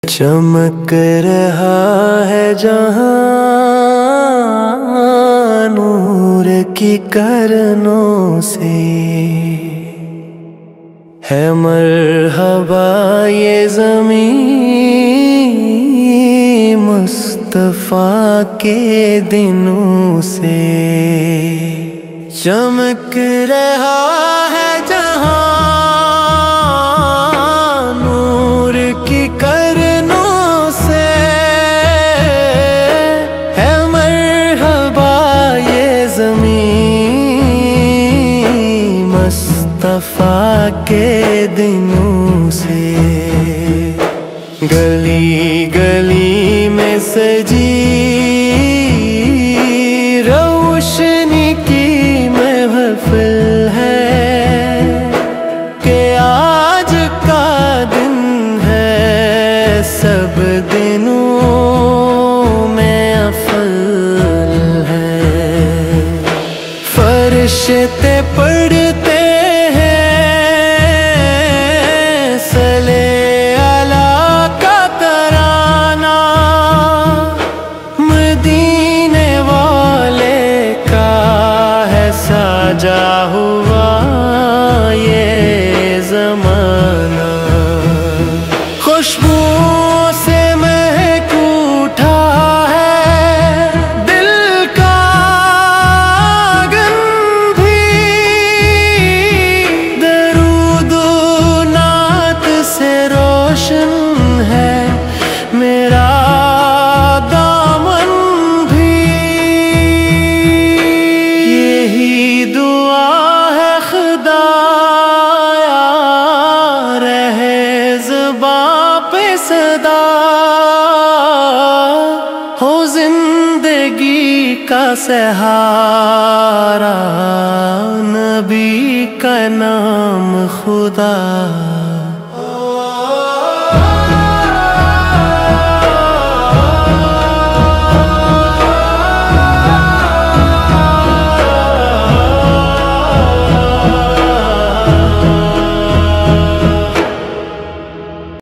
चमक रहा है जहां नूर की करनों से, है मरहबा ये ज़मीं मुस्तफ़ा के दिनों से। चमक रहा है जहां नूर की करनों से, है मरहबा ये ज़मीं मुस्तफ़ा के दिनों से। गली गली में सजी रोशनी की महफिल है, कि आज का दिन है सब दिनों में अफल है। फरिश्ते पढ़ते जा हुआ ये ज़माना, खुशबुओं से महक उठा है दिल का आंगन भी। दरूद नात से रोशन है मेरा दामन भी। यही दुआ है खुदाया रहे ज़ुबां पे सदा, हो जिंदगी का सहारा नबी का नाम खुदा।